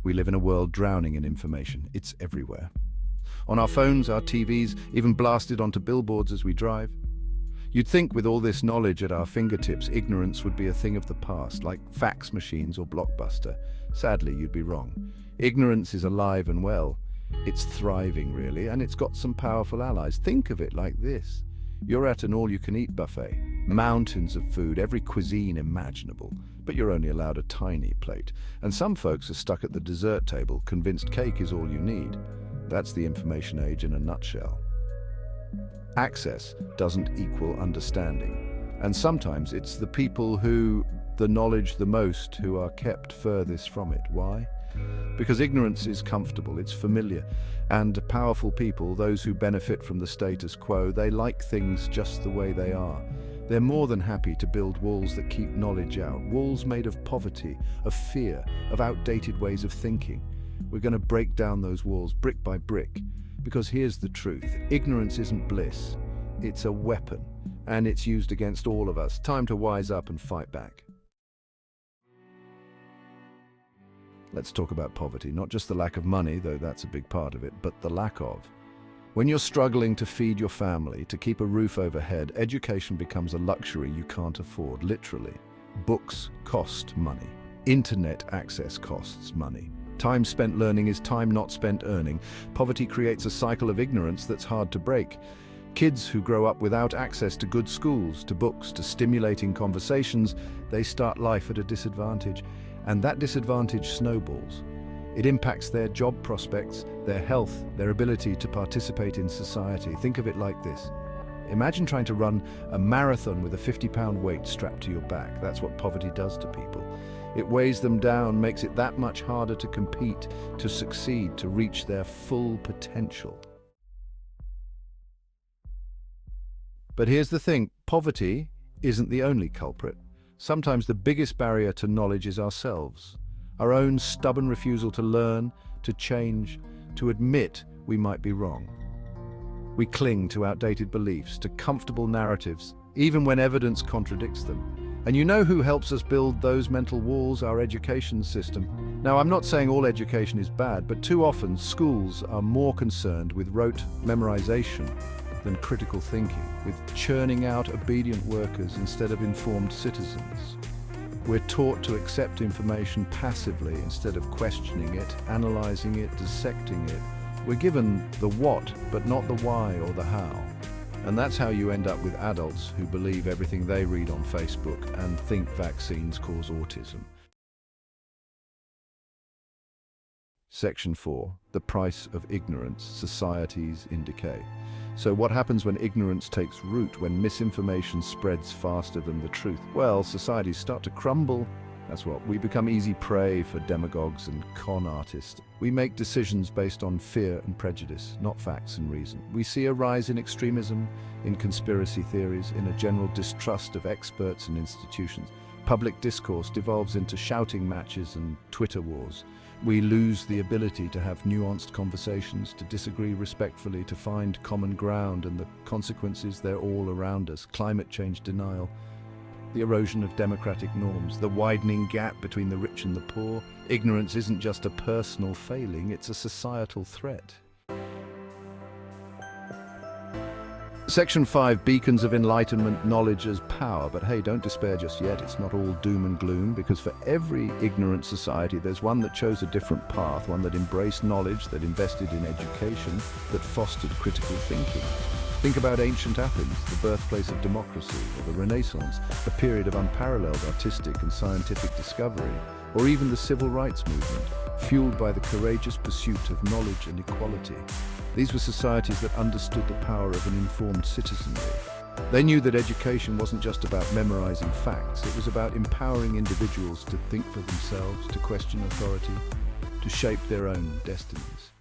We live in a world drowning in information. It's everywhere. On our phones, our TVs, even blasted onto billboards as we drive. You'd think with all this knowledge at our fingertips, ignorance would be a thing of the past, like fax machines or Blockbuster. Sadly, you'd be wrong. Ignorance is alive and well. It's thriving, really, and it's got some powerful allies. Think of it like this. You're at an all-you-can-eat buffet. Mountains of food, every cuisine imaginable, but you're only allowed a tiny plate. And some folks are stuck at the dessert table, convinced cake is all you need. That's the information age in a nutshell. Access doesn't equal understanding. And sometimes it's the people who the knowledge the most who are kept furthest from it. Why? Because ignorance is comfortable, it's familiar, and powerful people, those who benefit from the status quo, they like things just the way they are. They're more than happy to build walls that keep knowledge out, walls made of poverty, of fear, of outdated ways of thinking. We're going to break down those walls brick by brick, because here's the truth. Ignorance isn't bliss, it's a weapon, and it's used against all of us. Time to wise up and fight back. Let's talk about poverty, not just the lack of money, though that's a big part of it, but the lack of. When you're struggling to feed your family, to keep a roof overhead, education becomes a luxury you can't afford, literally. Books cost money. Internet access costs money. Time spent learning is time not spent earning. Poverty creates a cycle of ignorance that's hard to break. Kids who grow up without access to good schools, to books, to stimulating conversations, they start life at a disadvantage. And that disadvantage snowballs. It impacts their job prospects, their health, their ability to participate in society. Think of it like this. Imagine trying to run a marathon with a 50-pound weight strapped to your back. That's what poverty does to people. It weighs them down, makes it that much harder to compete, to succeed, to reach their full potential. But here's the thing, poverty isn't the only culprit. Sometimes the biggest barrier to knowledge is ourselves. Our own stubborn refusal to learn, to change, to admit we might be wrong. We cling to outdated beliefs, to comfortable narratives, even when evidence contradicts them. And you know who helps us build those mental walls? Our education system. Now, I'm not saying all education is bad, but too often schools are more concerned with rote memorization than critical thinking, with churning out obedient workers instead of informed citizens. We're taught to accept information passively instead of questioning it, analyzing it, dissecting it. We're given the what, but not the why or the how. And that's how you end up with adults who believe everything they read on Facebook and think vaccines cause autism. Section 4. The price of ignorance, societies in decay. So what happens when ignorance takes root, when misinformation spreads faster than the truth? Well, societies start to crumble. That's what, we become easy prey for demagogues and con artists. We make decisions based on fear and prejudice, not facts and reason. We see a rise in extremism, in conspiracy theories, in a general distrust of experts and institutions. Public discourse devolves into shouting matches and Twitter wars. We lose the ability to have nuanced conversations, to disagree respectfully, to find common ground, and the consequences, they're all around us. Climate change denial, the erosion of democratic norms, the widening gap between the rich and the poor. Ignorance isn't just a personal failing, it's a societal threat. Section 5, beacons of enlightenment, knowledge as power. But hey, don't despair just yet. It's not all doom and gloom, because for every ignorant society, there's one that chose a different path, one that embraced knowledge, that invested in education, that fostered critical thinking. Think about ancient Athens, the birthplace of democracy, or the Renaissance, a period of unparalleled artistic and scientific discovery, or even the civil rights movement, fueled by the courageous pursuit of knowledge and equality. These were societies that understood the power of an informed citizenry. They knew that education wasn't just about memorizing facts, it was about empowering individuals to think for themselves, to question authority, to shape their own destinies.